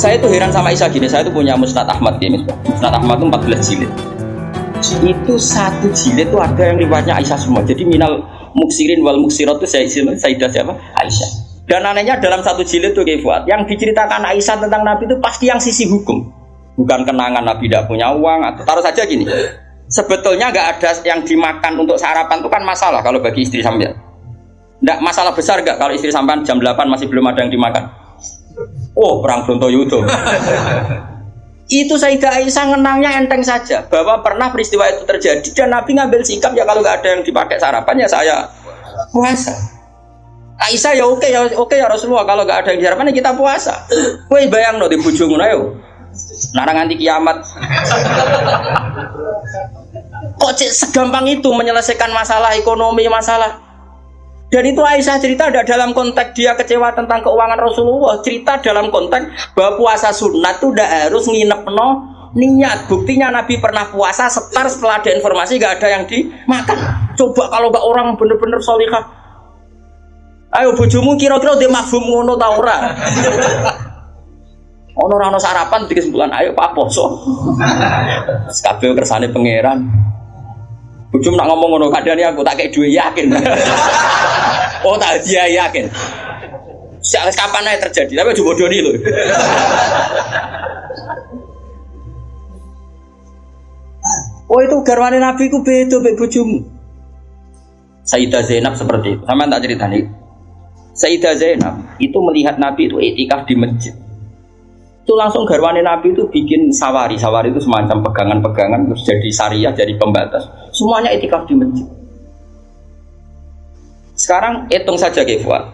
Saya tuh heran sama Aisyah gini, saya tuh punya Musnad Ahmad gini. Musnad Ahmad itu 14 jilid. Itu satu jilid tuh ada yang riwayatnya Aisyah semua. Jadi minal muksirin wal muksirat itu Sayyidah siapa? Aisyah. Dan anehnya dalam satu jilid tuh Fuad, yang diceritakan Aisyah tentang Nabi itu pasti yang sisi hukum. Bukan kenangan Nabi tidak punya uang atau taruh saja gini. Sebetulnya nggak ada yang dimakan untuk sarapan itu kan masalah kalau bagi istri sampean. Nggak masalah besar nggak kalau istri sampean jam 8 masih belum ada yang dimakan. Oh, perang Brontoyudo. Itu Sayyidah Aisyah ngenangnya enteng saja bahwa pernah peristiwa itu terjadi dan Nabi ngambil sikap ya kalau nggak ada yang dipakai sarapan ya saya puasa. Aisyah ya oke ya Rasulullah kalau nggak ada yang sarapan ya kita puasa. Kowe bayangno di bojomu ayo. Narang nganti kiamat. Kok segampang itu menyelesaikan masalah ekonomi masalah. Dan itu Aisyah cerita ada dalam konteks dia kecewa tentang keuangan Rasulullah. Cerita dalam konteks bahwa puasa sunat itu udah harus nginep niat. Buktinya Nabi pernah puasa setelah ada informasi gak ada yang dimakan. Coba kalau gak orang bener-bener sholihah. Ayo bojomu kira-kira dia mafhum ngono ta ora? Ono sarapan di kesimpulan ayo Pak poso. Kabeh kersane pangeran. Bujum nak ngomong ngono kadane aku tak kei duwe yakin. Oh tak dia yakin. Siapa kapan aja terjadi tapi aja bodoni lho. Oh itu garwane Nabi ku beda mbek bojomu. Sayyidah Zainab seperti itu. Sama tak ceritani. Sayyidah Zainab itu melihat Nabi itu iktikaf di masjid. Itu langsung garwane Nabi itu bikin sawari itu semacam pegangan-pegangan terus jadi syariah, jadi pembatas semuanya iktikaf di masjid. Sekarang hitung saja Fuad,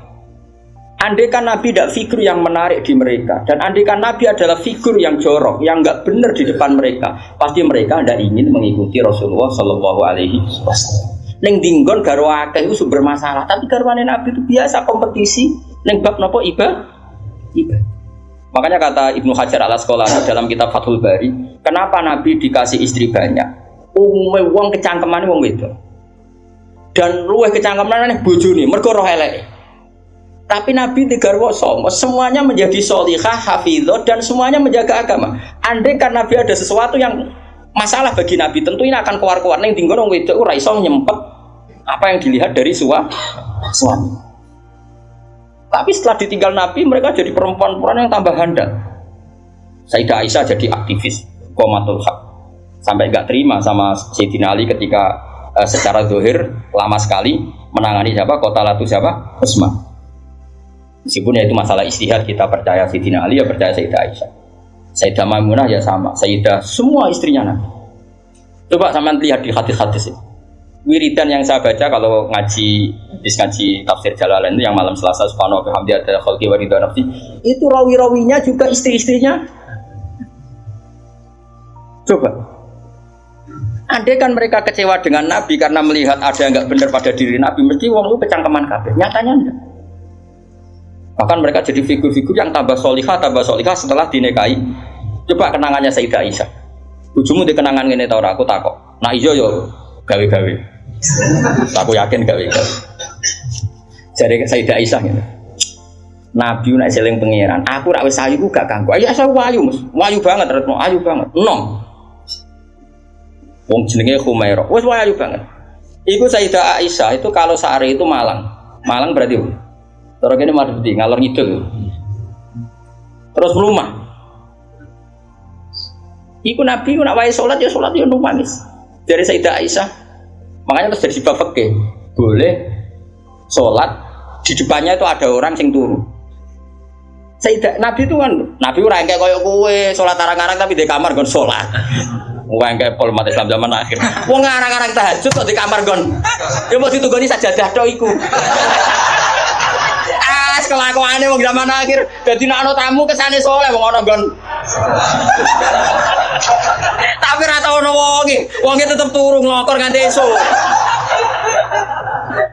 andai kan Nabi tidak figur yang menarik di mereka dan andai kan Nabi adalah figur yang jorok yang nggak benar di depan mereka, pasti mereka tidak ingin mengikuti Rasulullah Shallallahu Alaihi Wasallam. Neng dinggon garwa akeh itu sumber masalah, tapi garwane Nabi itu biasa kompetisi neng bab nopo ibadah. Makanya kata Ibnu Hajar al-Asqalani dalam kitab Fathul Bari, kenapa Nabi dikasih istri banyak? Umumnya wong kecangkeman wong wedok. Dan luwih kecangkeman bojone mergo roh eleke. Tapi Nabi digarwa semuanya menjadi sholihah, hafizah dan semuanya menjaga agama. Andai kan Nabi ada sesuatu yang masalah bagi Nabi, tentu ini akan keluar-keluar ning dinggon wong wedok ora iso nyempet apa yang dilihat dari suami. Tapi setelah ditinggal Nabi, mereka jadi perempuan-perempuan yang tambah handal. Sayyidah Aisyah jadi aktivis qomatul haq. Sampai nggak terima sama Sayyidina Ali ketika secara zahir lama sekali menangani siapa? Qatalatu siapa? Utsman. Meskipun ya itu masalah ijtihad, kita percaya Sayyidina Ali ya percaya Sayyidah Aisyah. Sayyidah Maimunah ya sama, Sayyidah semua istrinya Nabi. Coba sampean lihat di hadis-hadis ini. Wiridan yang saya baca kalau ngaji tafsir Jalalain itu yang malam Selasa subhanahu wa ta'ala ada khalqi wa ridha nafsi, itu rawi-rawinya juga istri-istrinya. Coba andai kan mereka kecewa dengan Nabi karena melihat ada yang nggak benar pada diri Nabi, mesti wong lu kecangkeman kabeh. Nyatanya enggak. Bahkan mereka jadi figur-figur yang tambah solihah setelah dinikahi. Coba kenangannya Sayyidah Aisyah. Bojomu di kenangan ngene ta ora? Aku takok. Nah iya yo gawe-gawe. Aku yakin gawe-gawe. Jadi Sayyidah Aisyah gitu. Nabi nek seling pangeran, aku rak wis ayu ku gak kanggo. Ayo saya wayu, Mas. Wayu banget, retno ayu banget. Enom. Wong jenenge Khumairah. Wis wayu banget. Iku Sayyidah Aisyah itu kalau sehari itu Malang. Malang berarti terus kene Mardi ngalor ngidul. Terus rumah. Iku Nabi nak wae salat ya nangis. Dari Sayyidah Aisyah. Makanya terus jadi bab fikih. Boleh salat di depannya itu ada orang sing turu. Sayyidah Nabi itu kan Nabi ora engke koyo kowe salat arang-arang tapi di kamar gon salat. Wong engke pol umat Islam zaman akhir. Wong arang-arang tahajud kok di kamar gon. Ya mau ditugoni sajadah tok iku. Kelakuane wong zaman akhir dadi nek ana tamu kesane saleh wong ana nggon. Tapi ra tau ono wonge tetep turu nglokor nganti esuk.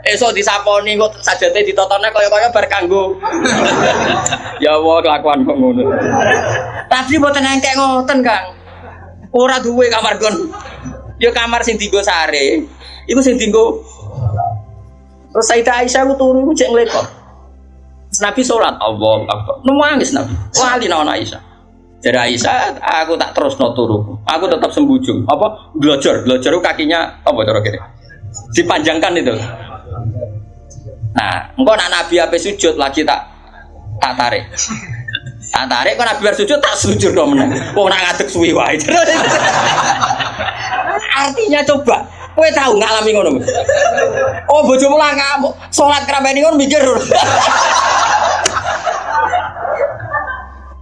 Esuk disaponi kok sajate ditotone kaya-kaya bar kanggo. Ya Allah kelakuan kok ngono. Tapi mboten engkek ngoten, Kang. Ora duwe kamar nggon. Ya kamar sing dienggo sare. Iku sing dienggo. Terus Sayyidah Aisyah ku turu ku cek nglekok. Nabi sholat, Allah Akbar. Nangis Nabi. Wali naon Aisyah. Jadi Aisyah, aku tak terus turu. Aku tetap sembujung. Apa? Glojor kakinya apa cara kene? Dipanjangkan itu. Nah, engko nak Nabi ape sujud lagi tak tarik. Tak tarik kok Nabi bar sujud tak sujud kok meneh. Wong nak ngadeg suwi wae. Artinya coba, kowe tahu ngalami ngono. Oh, bojomu lah kamu salat krameni ngono mikir.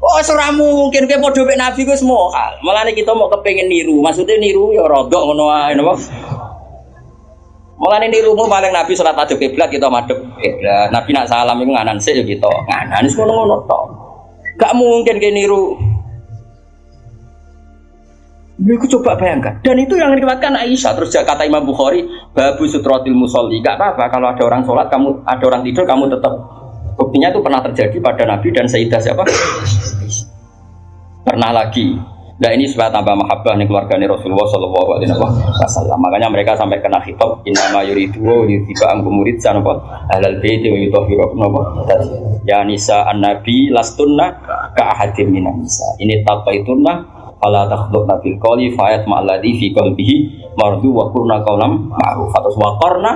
Oh, ora mungkin kowe padha mek Nabi ku semua. Mulane kita mau kepengin niru. Maksudnya niru ya rodok ngono wae napa. Mulane nirumu paling Nabi salat madhep kiblat kita madhep kiblat. Nabi nak salam iku nganan sik ya kita. Nganan wis ngono-ngono tok. Gak mungkin kowe niru. Aku coba bayangkan. Dan itu yang diriwayatkan Aisyah. Terus kata Imam Bukhari, babu sutratil musolli. Gak apa-apa kalau ada orang sholat, kamu ada orang tidur, kamu tetap. Buktinya itu pernah terjadi pada Nabi dan Sayyidah siapa? Pernah lagi. Nah ini supaya tambah mahabbah nih keluarganya Rasulullah Shallallahu Alaihi Wasallam. Makanya mereka sampai kena khitab inna yuridu yutiba angkum murid sanapa ahlal baiti wa yutahhirukum napa ya nisa an-nabi lastunna ka ahadim minan nisa. Ini taqaitunna fala takhluqna bil qawli fayat ma'alladhi fi qalbihi mardu wa qurna qawlam ma'ruf. Atas wa qarna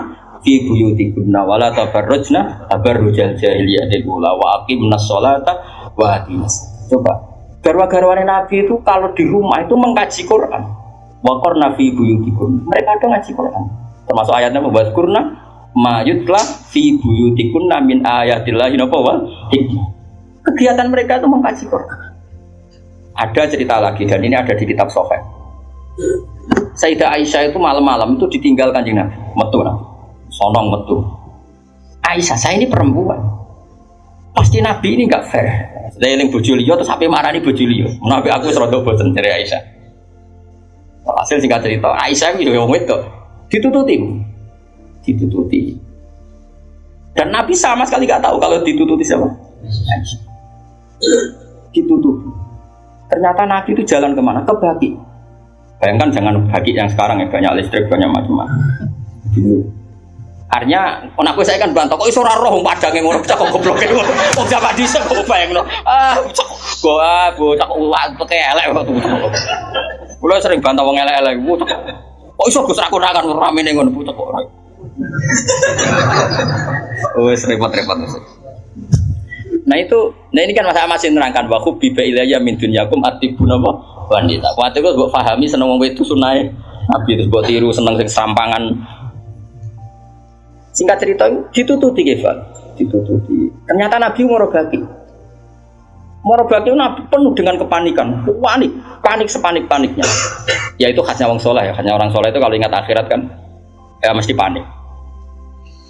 fi buyutikunna wala tabarrujna tabarrujal jahiliyatil ula wa aqimnas sholata wa atinas. Coba garwa-garwane Nabi itu kalau di rumah itu mengkaji Quran. Wa qarna fi buyutikunna. Mereka ada ngaji Quran. Termasuk ayatnya membahas Qur'an ma yutla fi buyutikunna min ayatillahi wa hikmah. Kegiatan mereka itu mengkaji Quran. Ada cerita lagi dan ini ada di kitab Sahih. Sayyidah Aisyah itu malam-malam itu ditinggal Kanjeng Nabi, metu nah. Sonong metu. Aisyah, saya ini perempuan. Pasti Nabi ini enggak fair. Saya eling bojo liya terus sampai marani bojo liya. Nabi aku wis rada boten dari Aisyah. Hasil singkat cerita, Aisyah itu wong wedok. Ditututi. Dan Nabi sama sekali enggak tahu kalau ditututi siapa. Aisyah. Ditututi. Ternyata Nabi itu jalan kemana? Ke Baqi. Bayangkan jangan Baqi yang sekarang ya banyak listrik, banyak macam-macam. Dulu. Artinya, aku saya kan bantah, kok iso ora roh padange ngono, cak goblok iki. Wong jaman dhisik kok bayangno. Bocah ulah peke elek kok. Kulo sering bantah wong elek-elek. Kok iso Gus ra konakan ramene ngono bocah kok ora. Wes repot-repot. Nah ini kan masa masih nerangkan wa khubbiba ilayya min dunyakum atibun apa wanita. Kuwi kok mbok pahami seneng wong itu sunahe Nabi terus mbok tiru seneng sing sampangan. Singkat cerita ditututi Kefal, ditututi. Ternyata Nabi Morobaki Nabi penuh dengan kepanikan, panik sepanik-paniknya. Ya itu khasnya orang soleh ya, khasnya orang soleh itu kalau ingat akhirat kan ya mesti panik.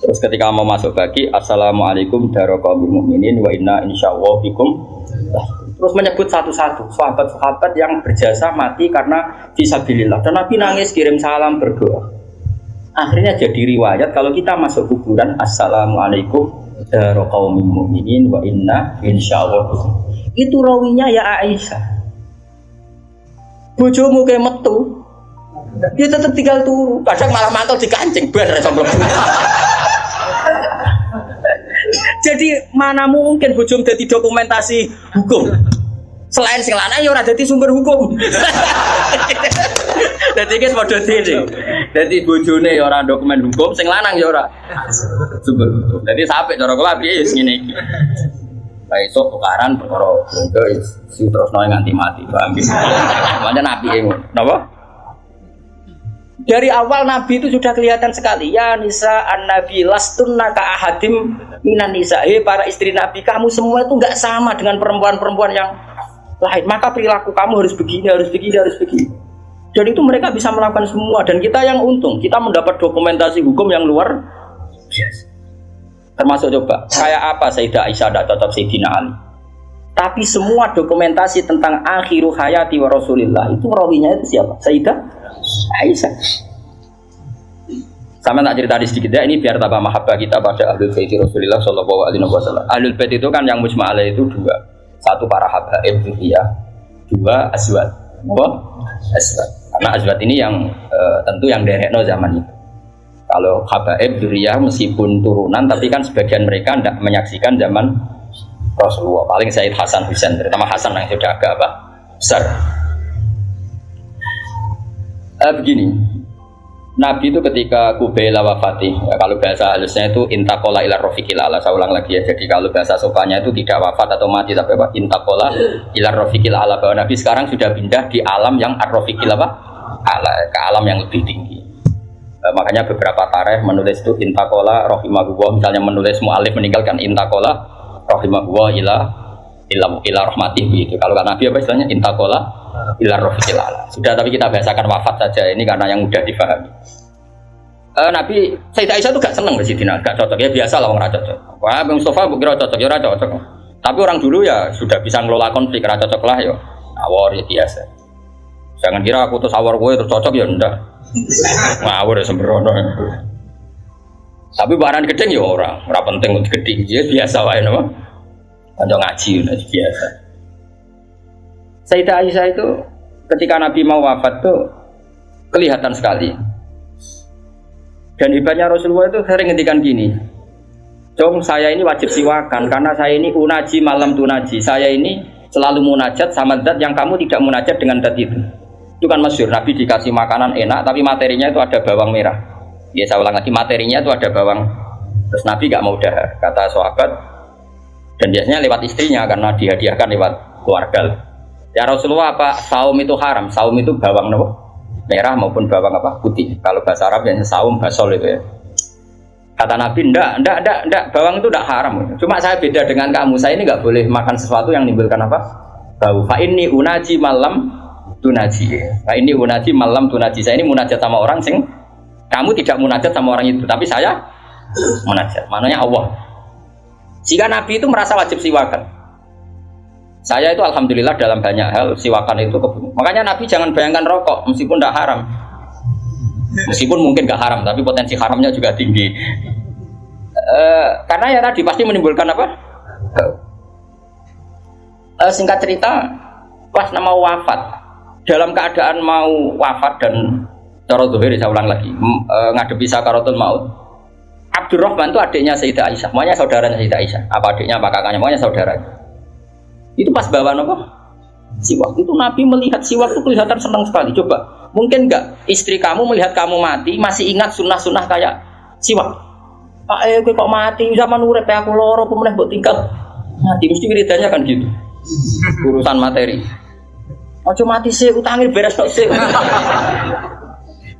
Terus ketika mau masuk Baqi, assalamualaikum daraqaumil mukminin wa inna insyaallah bikum. Terus menyebut satu-satu sahabat-sahabat yang berjasa mati karena fisabilillah. Dan Nabi nangis kirim salam berdoa. Akhirnya jadi riwayat kalau kita masuk kuburan assalamualaikum daraqaumil mukminin wa inna insyaallah bikum. Itu rawinya ya Aisyah. Bojomu kayak metu. Dia tetap tinggal turu. Kadang malah mantul dikancing bar sombong. Jadi mana mungkin bojom dadi dokumentasi hukum. Selain sing lanang ya ora dadi sumber hukum. Dadi iki padha dhewe. Dadi bojone ya ora dokumen hukum, sing lanang ya ora sumber hukum. Dadi sampe cara kula piye ya ngene iki. Lah iso tukaran perkara bondo sing terusno nganti mati, paham iki. Pancen apike ngono. Napa? Dari awal Nabi itu sudah kelihatan sekali ya nisa an-nabi lastunna ka ahadim minan nisa. Para istri Nabi kamu semua itu enggak sama dengan perempuan-perempuan yang lain. Maka perilaku kamu harus begini. Dan itu mereka bisa melakukan semua dan kita yang untung, kita mendapat dokumentasi hukum yang luar biasa. Termasuk coba kayak apa Sayyidah Aisyah tidak cocok Sayyidina Ali. Tapi semua dokumentasi tentang akhiru hayati wa Rasulillah itu rawinya itu siapa? Sayyidah Aisyah. Sama tak cerita sedikit ya, ini biar tambah mahabbah kita pada Ahlul Bait Rasulullah sallallahu alaihi wasallam. Ahlul Bait itu kan yang mujma' alaih itu dua. Satu para habaib dzurriyyah, dua azwaj. Apa? Azwaj. Karena azwaj ini yang tentu yang derekno zaman itu. Kalau habaib dzurriyyah meskipun turunan tapi kan sebagian mereka tidak menyaksikan zaman Rasulullah. Paling Sayyid Hasan Husain, terutama Hasan yang sudah agak apa? besar. Begini, Nabi itu ketika kubaila wafati, ya, kalau bahasa halusnya itu intakola ila rofiqil ala. Saya ulang lagi ya. Jadi kalau bahasa sopannya itu tidak wafat atau mati, tapi apa? Intakola ila rofiqil ala. Bahwa Nabi sekarang sudah pindah di alam yang ar-rofiqil apa? Ala, ke alam yang lebih tinggi. Makanya beberapa tarikh menulis itu intakola rohimahullah. Misalnya menulis mu'alif meninggalkan intakola rohimahullah ila rahmatih begitu. Kalau Nabi apa istilahnya intakola ila rofiqil ala. Sudah, tapi kita bahasakan wafat saja ini karena yang mudah difahami. Nabi Sayyidah Aisyah itu gak seneng Sidina, gak cocok ya, biasa lah orang cocok. Wah, Bang Mustafa kira cocok, ya cocok. Tapi orang dulu ya sudah bisa ngelola konflik, ra cocok lah ya. Awor ya biasa. Jangan kira aku terus awor gue terus cocok ya ndak. Ngawur ya sembrono. Tapi barang gedeng ya ora penting untuk gedeng, ya biasa wae napa. Kanca ngaji biasa. Sayyidah Aisyah itu ketika Nabi mau wafat tuh kelihatan sekali. Dan hebatnya Rasulullah itu sering ngendikan gini, "Jong, saya ini wajib siwakan karena saya ini unaji malam tunaji. Saya ini selalu munajat sama zat yang kamu tidak munajat dengan zat itu." Itu kan masyhur, Nabi dikasih makanan enak tapi materinya itu ada bawang merah. Ya saya ulang lagi, materinya itu ada bawang. Terus Nabi gak mau dahar, kata sahabat. Dan biasanya lewat istrinya karena dihadiahkan lewat keluarga. Ya Rasulullah, apa saum itu haram? Saum itu bawang merah maupun bawang apa putih. Kalau bahasa Arab biasanya saum basol itu ya. Kata Nabi, enggak, bawang itu enggak haram. Cuma saya beda dengan kamu. Saya ini enggak boleh makan sesuatu yang menimbulkan apa? Bau. Fa inni unaji malam tunaji. Fa inni unaji malam tunaji. Saya ini munajat sama orang sing kamu tidak munajat sama orang itu, tapi saya munajat. Maknanya Allah. Jika Nabi itu merasa wajib siwakan. Saya itu alhamdulillah dalam banyak hal siwakan itu kebutuhan. Makanya Nabi jangan bayangkan rokok meskipun tidak haram. Meskipun mungkin gak haram, tapi potensi haramnya juga tinggi. Karena ya tadi pasti menimbulkan apa? Singkat cerita, pas mau wafat, dalam keadaan mau wafat dan cara zuhir, saya ulang lagi, ngadepi sakaratul maut. Abdurrahman itu adiknya Sayyidah Aisyah, makanya saudaranya Sayyidah Aisyah. Apa adiknya, apa kakaknya, makanya saudaranya. Itu pas bawa apa? Siwak. Itu Nabi melihat siwak itu kelihatan senang sekali. Coba, mungkin enggak istri kamu melihat kamu mati masih ingat sunnah-sunnah kayak siwak? Pak, kok mati zaman urip aku loro pemenang buat tinggal mati mesti wiridannya kan gitu. Urusan materi. Ojo mati sih, utangnya beres tok sih.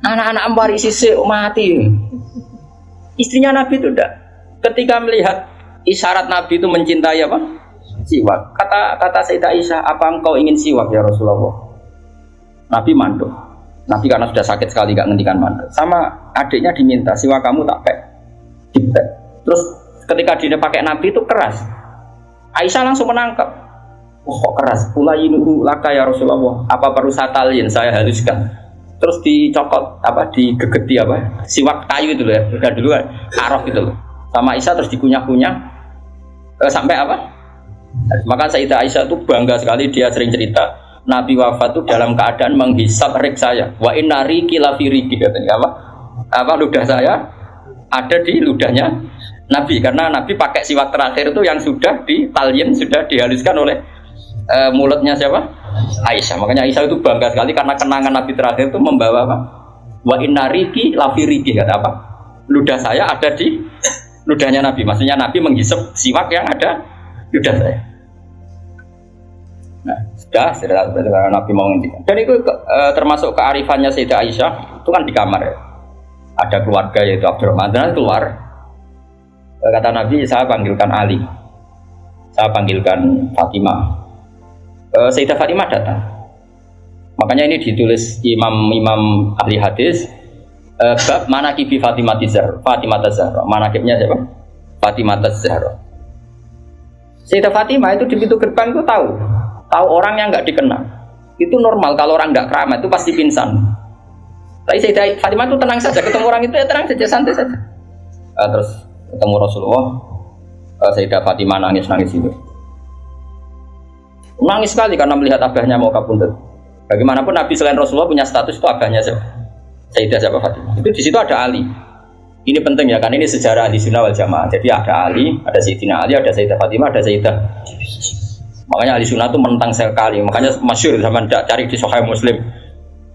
Anak-anak ambari sih mati. Istrinya Nabi itu enggak. Ketika melihat isyarat Nabi itu mencintai apa? Siwak. Kata Sayyidah Aisyah, apa engkau ingin siwak ya Rasulullah? Nabi mandul. Nabi karena sudah sakit sekali gak ngendikan mandul. Sama adiknya diminta siwak kamu tak pakai. Terus ketika dia pakai Nabi itu keras. Aisyah langsung menangkap. Oh, kok keras? Ulayinuhu laka ya Rasulullah. Apa perlu satalin saya haluskan? Terus dicokot apa? Digegeti apa? Siwak kayu itu loh ya. Udah dulu kan. Araf itu loh. Sama Aisyah terus dikunyah-kunyah sampai apa? Maka Sayyidah Aisyah itu bangga sekali, dia sering cerita Nabi wafat itu dalam keadaan menghisap rik saya. Wa inna riki la fi riki, katanya apa ludah saya ada di ludahnya Nabi, karena Nabi pakai siwak terakhir itu yang sudah ditalyin, sudah dihaluskan oleh mulutnya siapa? Aisyah. Makanya Aisyah itu bangga sekali karena kenangan Nabi terakhir itu membawa apa? Wa inna riki la fi riki, kata apa? Ludah saya ada di ludahnya Nabi. Maksudnya Nabi menghisap siwak yang ada ludah saya. Nah, sudah karena Nabi mau ngendikan. Dan itu termasuk kearifannya Sayyidah Aisyah, itu kan di kamar ya. Ada keluarga yaitu Abdurrahman, dan keluar. Kata Nabi, saya panggilkan Ali. Saya panggilkan Fatimah. Sayyidah Fatimah datang. Makanya ini ditulis imam ahli hadis bab manaqibi Fatimah Zahra. Manaqibnya siapa? Fatimah Zahra. Sayyidah Fatimah itu di pintu gerbang itu tahu orang yang nggak dikenal. Itu normal kalau orang nggak keramat itu pasti pingsan. Tapi Sayyidah Fatimah itu tenang saja, ketemu orang itu ya tenang saja, santai saja. Terus ketemu Rasulullah, Sayyidah Fatimah nangis itu. Nangis sekali karena melihat abahnya mau kabundut. Bagaimanapun Nabi selain Rasulullah punya status itu abahnya siapa? Sayyidah siapa Fatimah. Itu di situ ada Ali. Ini penting ya, kan ini sejarah Ahlussunnah wal Jamaah. Jadi ada Ali, ada Sayyidina Ali, ada Sayyidah Fatimah, ada Sayyidah. Makanya ahli sunnah itu menentang sekali. Makanya masyhur zaman cari di Sahih Muslim.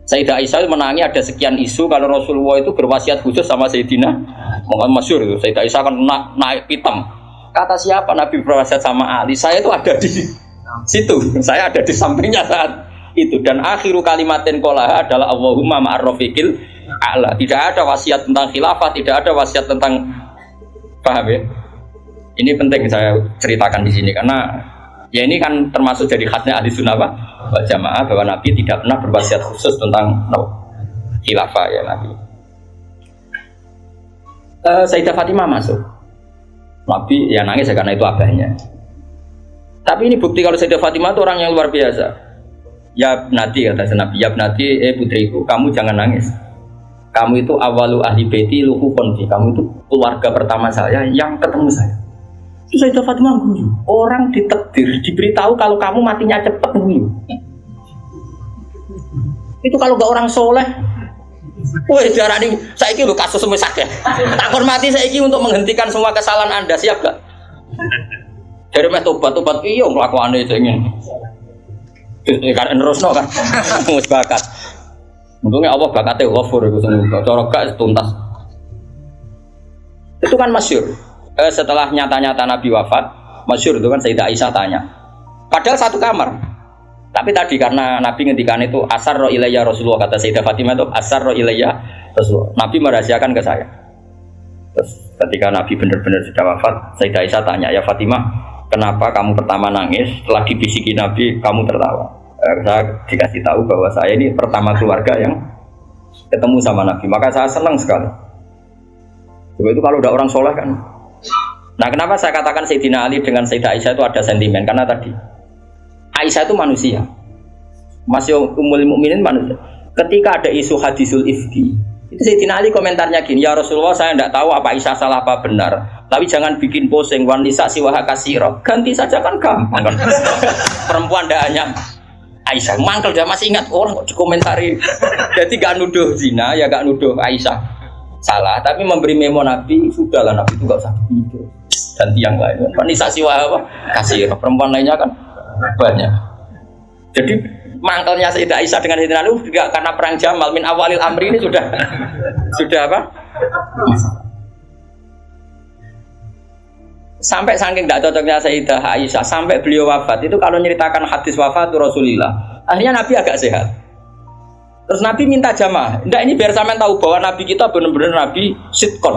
Sayyidah Aisyah menangi ada sekian isu kalau Rasulullah itu berwasiat khusus sama Sayyidina. Makanya masyhur itu. Sayyidah Aisyah kan naik pitam. Kata siapa Nabi berwasiat sama Ali? Saya itu ada di situ. Saya ada di sampingnya saat itu. Dan akhiru kalimatin qolaha adalah Allahumma ma'ar rafiqil a'la. Tidak ada wasiat tentang khilafah, tidak ada wasiat tentang, paham ya? Ini penting saya ceritakan di sini karena ya ini kan termasuk jadi khasnya ahli sunnah wal jamaah bahwa Nabi tidak pernah berwasiat khusus tentang khilafah ya Nabi. Sayyidah Fatimah masuk. Nabi ya nangis ya karena itu abahnya. Tapi ini bukti kalau Sayyidah Fatimah itu orang yang luar biasa. Ya nanti kata Nabi, ya nanti putriku, kamu jangan nangis. Kamu itu awalu ahli baiti luhu konfi. Kamu itu keluarga pertama saya yang ketemu saya. Sayyidah Fatimah guyu. Orang ditakdir, diberitahu kalau kamu matinya cepat guyu. Itu kalau gak orang soleh, woi jarani saiki lho kasus semua sakit. Takon mati saiki untuk menghentikan semua kesalahan Anda, siap gak? Dari meh tobat iya nglakuane jenenge. Kan nerusno kan. Wis bakat. Untungnya Allah bakatnya ghafur iku sing cara gak tuntas. Itu kan masyhur. Setelah nyata-nyata Nabi wafat, masyhur itu kan Sayyidah Aisyah tanya. Padahal satu kamar. Tapi tadi karena Nabi ngendikan itu asarra ilayya Rasulullah, kata Sayyidah Fatimah itu asarra ilayya Rasulullah. Nabi merahasiakan ke saya. Terus ketika Nabi benar-benar sudah wafat, Sayyidah Aisyah tanya, "Ya Fatimah, kenapa kamu pertama nangis? Setelah dibisiki Nabi, kamu tertawa?" Saya dikasih tahu bahwa saya ini pertama keluarga yang ketemu sama Nabi. Maka saya senang sekali. Coba itu kalau udah orang soleh kan. Nah, kenapa saya katakan Sayyidina Ali dengan Sayyidah Aisyah itu ada sentimen? Karena tadi Aisyah itu manusia, masih Ummul Mukminin manusia. Ketika ada isu hadisul ifki, itu Sayyidina Ali komentarnya gini, ya Rasulullah, saya tidak tahu apa Aisyah salah apa benar, tapi jangan bikin pusing. Wanisa siwaha kasiro, ganti saja kan gampang kan. Perempuan tidak hanya Aisyah, mangkel dia masih ingat orang kok dikomentari. Jadi gak nuduh zina, ya gak nuduh Aisyah salah, tapi memberi memo Nabi, sudahlah Nabi itu gak usah begitu. Ganti yang lain. Wanisa siwaha apa kasiro, perempuan lainnya kan banyak. Jadi mangkelnya Sayyidah Aisyah dengan Sayyidina Ali juga karena perang Jamal min awalil amri ini sudah apa? Sampai saking tidak cocoknya Sayyidah Aisyah sampai beliau wafat itu kalau menceritakan hadis wafat Rasulullah, akhirnya Nabi agak sehat. Terus Nabi minta jamaah. Enggak, ini biar sampean tahu bahwa Nabi kita benar-benar Nabi sidqon.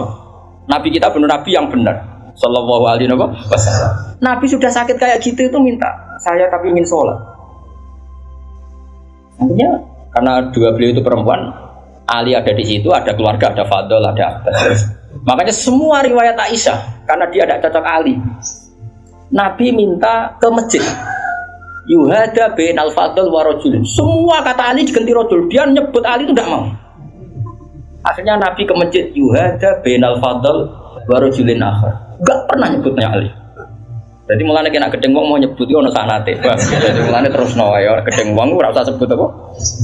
Nabi kita benar Nabi yang benar. Sallallahu alaihi wasallam. Nabi sudah sakit kayak gitu itu minta, saya tapi ingin sholat. Artinya karena dua beliau itu perempuan, Ali ada di situ, ada keluarga, ada Fadl, ada Abbas. Makanya semua riwayat Aisyah karena dia tidak cocok Ali. Nabi minta ke masjid. Yuhada bainal Fadl wa rajulin. Semua kata Ali diganti rajul. Dia nyebut Ali itu tidak mau. Akhirnya Nabi ke masjid, yuhada bainal Fadl wa rajulin akhar. Enggak pernah nyebutnya Ali. Jadi mulane kena gedeng wong mau nyebut yo ono sanate. Jadi mulane terusno ya gedeng wong ora usah sebut apa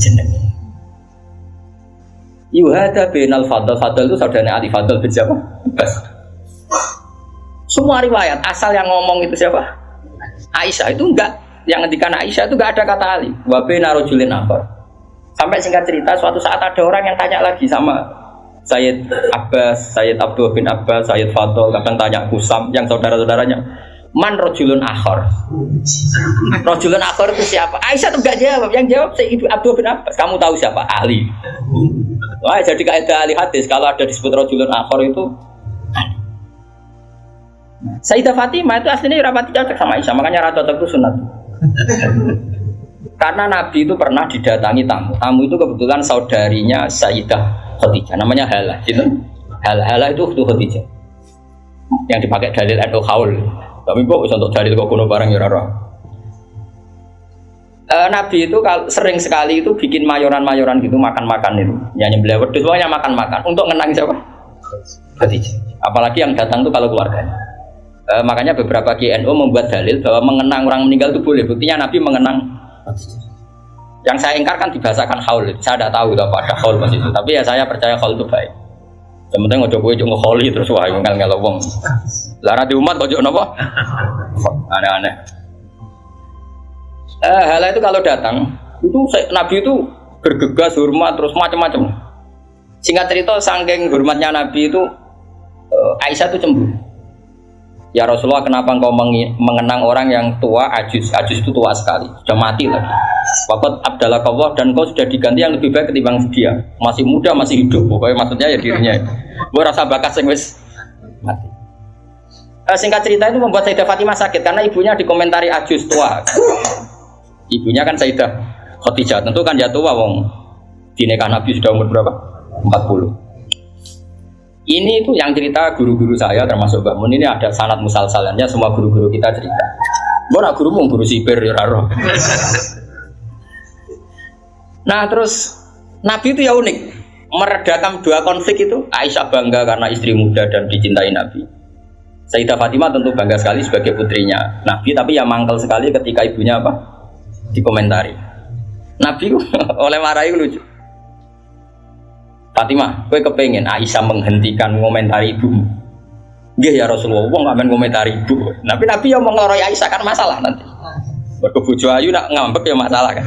jeneng. Yuhada bainal Fadl. Fadl itu saudaranya Ali, Fadl bin siapa? Bas. Semua riwayat asal yang ngomong itu siapa? Aisyah. Itu enggak, yang ngendikan Aisyah itu enggak ada kata Ali. Wa baina rajulin akhar. Sampai singkat cerita suatu saat ada orang yang tanya lagi sama Sayyid Abbas, Sayyid Abdul bin Abbas, Sayyid Fadl, kadang tanya Kusam yang saudara-saudaranya, man rajulun akhar. Rajulun akhar itu siapa? Aisyah tuh gak jawab, yang jawab Sayyid Abdul bin Abbas. Kamu tahu siapa? Ali. Wah, jadi kaidah ahli hadis kalau ada disebut rajulun akhar itu Ali. Sayyidah Fatimah itu aslinya rapati cocok sama Aisyah, makanya rata cocok itu sunat. Karena Nabi itu pernah didatangi tamu. Tamu itu kebetulan saudarinya Sayyidah Khadijah, namanya Halah, gitu. Halah itu Khadijah. Yang dipakai dalil NU Haul. Tapi kok untuk dalil kok kuno barang ya ora. Nabi itu sering sekali itu bikin mayoran-mayoran gitu, makan-makan itu. Ya nyembelih wedhus pokoknya makan-makan untuk ngenang siapa? Khadijah. Apalagi yang datang itu kalau keluarganya. Makanya beberapa NU membuat dalil bahwa mengenang orang meninggal itu boleh. Buktinya Nabi mengenang Khadijah. Yang saya ingkar kan dibahasakan haul. Saya tidak tahu apa ada haul pas itu. Tapi ya saya percaya haul itu baik. Yang penting ojo kowe cuma kholi terus wae ngel-ngel wong. Lah ra di umat ojo napa? Aneh-aneh. Hala itu kalau datang itu Nabi itu bergegas hormat terus macam-macam. Singkat cerita saking hormatnya Nabi itu Aisyah itu cemburu. Ya Rasulullah, kenapa engkau mengenang orang yang tua, ajus itu tua sekali, sudah mati lagi. Waqad abdalakallah, dan kau sudah diganti yang lebih baik ketimbang dia. Masih muda, masih hidup. Pokoknya maksudnya ya dirinya. Gue rasa bakas yang wis mati. Singkat cerita itu membuat Sayyidah Fatimah sakit karena ibunya dikomentari ajus tua. Ibunya kan Sayyidah Khadijah, tentu kan ya tua wong. Di nikah Nabi sudah umur berapa? 40. Ini itu yang cerita guru-guru saya termasuk Mbak Mun, ini ada sanad musalsalannya, semua guru-guru kita cerita. Gue nak guru sipir ya raro. Nah terus Nabi itu ya unik, meredakan dua konflik itu. Aisyah bangga karena istri muda dan dicintai Nabi. Sayyidah Fatimah tentu bangga sekali sebagai putrinya Nabi, tapi ya mangkel sekali ketika ibunya apa? Dikomentari. Nabi oleh marahi lucu. Fatimah, kowe kepengen Aisyah menghentikan komentari ibumu? Nggih ya Rasulullah, wong ngamen komentari ibu. Tapi Nabi yang mengloroi Aisyah kan masalah nanti. Mergo bojo ayu nak ngambek ya masalah kan.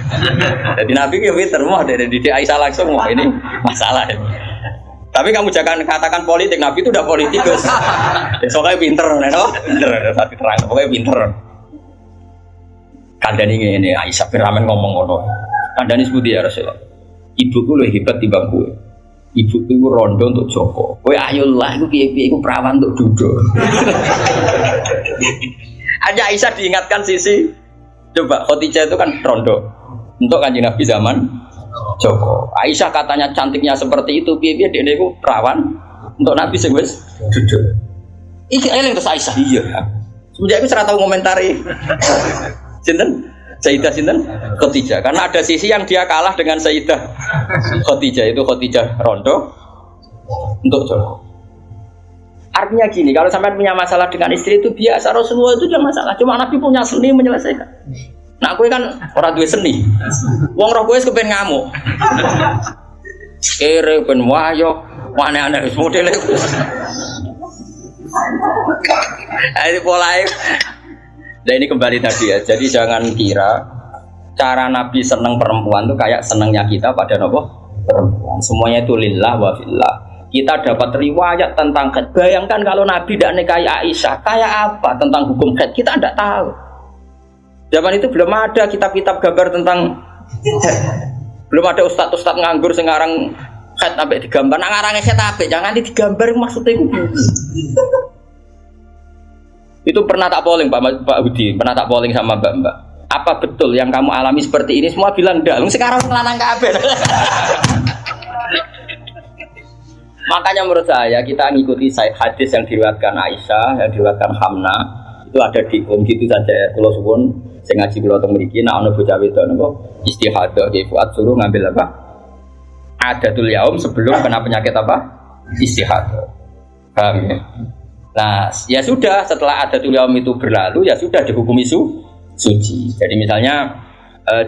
Jadi Nabi ki pinter mah dari didik Aisyah langsung, wah ini masalah. Tapi kamu jangan katakan politik, Nabi itu udah politikus. Soalnya pinter, no? Pinter, tapi terang, pokoknya pinter. Kandani ini Aisyah piramen ngomong ngono. Kandani sebuti ya Rasulullah. Ibuku lebih hebat timbang kowe. Ibu itu rondo untuk Joko. Kowe ayolah, iku piye-piye iku perawan untuk Dudo. Hanya Aisyah diingatkan sisi. Coba Khadijah itu kan rondo untuk Kanjeng Nabi zaman Joko. Aisyah katanya cantiknya seperti itu, piye-piye dekne iku perawan untuk Nabi sing wis Dudo. Iki eling terus Aisyah. Iya. Semenjak iku ora tau ngomentari. Sinten? Sayyidah sinten? Khadijah. Karena ada sisi yang dia kalah dengan Sayyidah Khadijah, itu Khadijah rondo untuk Joko. Artinya gini, kalau sampai punya masalah dengan istri itu biasa, Rasulullah itu jangan masalah. Cuma Nabi punya seni menyelesaikan. Nah, kowe kan orang duwe seni. Wong roh kowe kepen ngamuk. Kere ben wayo, aneh-aneh wis modele. Ayo polae. Nah ini kembali tadi ya, jadi jangan kira cara Nabi seneng perempuan itu kayak senengnya kita pada nopo perempuan. Semuanya itu lillah wa fillah. Kita dapat riwayat tentang haid. Bayangkan kalau Nabi tidak nikahi Aisyah, kayak apa tentang hukum haid? Kita tidak tahu. Zaman itu belum ada kitab-kitab gambar tentang haid. Belum ada ustadz-ustadz nganggur sekarang haid sampai digambar. Nah ngarangnya haid apa? Jangan digambar maksudnya itu. Itu pernah tak polling Pak Budi, pernah tak polling sama Mbak. Apa betul yang kamu alami seperti ini? Semua bilang enggak. Sekarang lanang kabeh. Makanya menurut saya kita ngikuti hadis yang diriwayatkan Aisyah, yang diriwayatkan Hamna, itu ada di gitu saja. Kula suwun sing ngaji kula teng mriki nek ana bocah wedok napa istihadah nggih Fuad suruh ngambil apa? Adatul yaum sebelum kena penyakit apa? Istihadah. Paham ya? Nah, ya sudah setelah adatul yaum itu berlalu ya sudah dihukumi suci. Jadi misalnya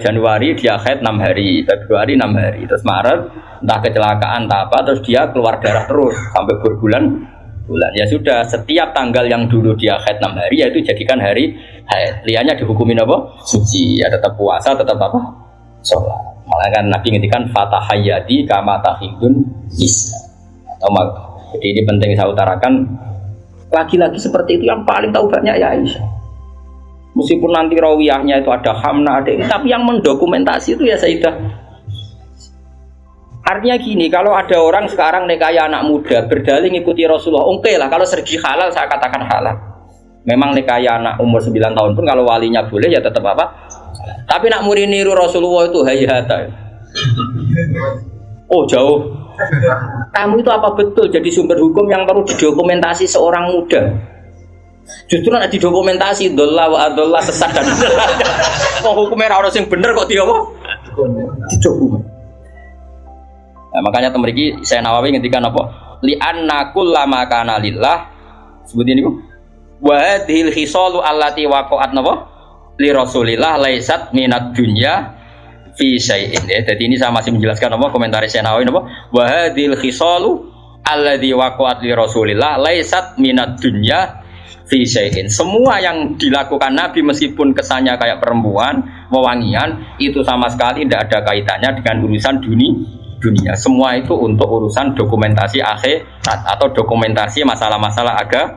Januari dia haid 6 hari, Februari 6 hari, terus Maret entah kecelakaan entah apa, terus dia keluar darah terus sampai berbulan-bulan. Ya sudah setiap tanggal yang dulu dia haid 6 hari ya itu jadikan hari haid. Liannya dihukumin apa? Suci. Ya tetap puasa, tetap apa? Sholat. Malah kan Nabi ngintikan fatahayyadi kama tahidun isya. Jadi ini penting saya utarakan. Lagi-lagi seperti itu yang paling tahu banyak ya Aisyah. Meskipun nanti rawiyahnya itu ada Hamna, ada ini, tapi yang mendokumentasi itu ya Sayyidah. Artinya gini, kalau ada orang sekarang nikahi anak muda berdalih ngikuti Rasulullah, oke lah, kalau segi halal saya katakan halal. Memang nikahi anak umur 9 tahun pun kalau walinya boleh ya tetap apa. Tapi nak muri niru Rasulullah itu hayata. Oh jauh. Kamu itu apa betul jadi sumber hukum yang perlu didokumentasi seorang muda? Justru nak didokumentasi dolla wa adolla sesat dan mau hukumnya orang yang bener kok dia apa? Didokumen. Nah, makanya temeriki saya Nawawi ngendikan apa? Li anna kullama kana lillah sebutin niku. Wa hadhil khisalu allati waqa'at napa? Li Rasulillah laisat minad dunya fi syai'in ya. Jadi ini saya masih menjelaskan apa komentar saya Nawawi apa wa hadhil khisalu alladzi waqa'at li Rasulillah laisat minad dunya fi syai'in. Semua yang dilakukan Nabi meskipun kesannya kayak perempuan, wewangian, itu sama sekali tidak ada kaitannya dengan urusan dunia. Semua itu untuk urusan dokumentasi akhirat atau dokumentasi masalah-masalah agama.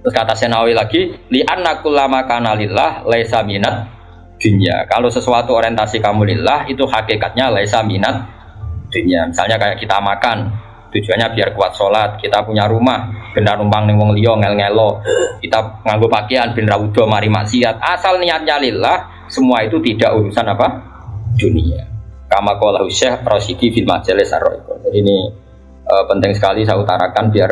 Terus kata Senawi lagi, li'anna kullama kana lillah laisa minat dunya. Kalau sesuatu orientasi kamu lillah itu hakikatnya laisa minat dunya. Misalnya kayak kita makan, tujuannya biar kuat sholat, kita punya rumah, benar numpang ning wong liya ngel-ngelo, kita nganggo pakaian ben ra udo mari maksiat. Asal niatnya lillah, semua itu tidak urusan apa? Dunia. Kama qala Syekh Rasyidi fil Majalis Ar-Ra'iqah. Jadi ini penting sekali saya utarakan biar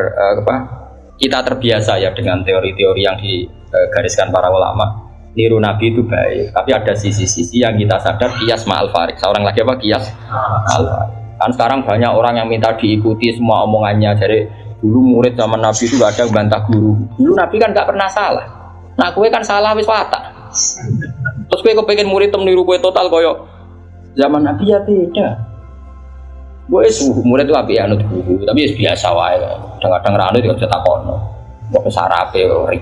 kita terbiasa ya dengan teori-teori yang digariskan para ulama. Niru Nabi itu baik, tapi ada sisi-sisi yang kita sadar kias ma'al farik. Seorang lagi apa kias ma'al farik. Kan sekarang banyak orang yang minta diikuti semua omongannya. Jadi dulu murid zaman Nabi itu gak ada yang bantah guru. Dulu Nabi kan gak pernah salah. Nah kowe kan salah wis watak. Terus kowe kepengen murid niru kowe total koyo zaman Nabi ya beda. Gue murid itu api anut guru, tapi biasa wae. Kadang-kadang ra anut yo cetak kono. Kok sarape ora.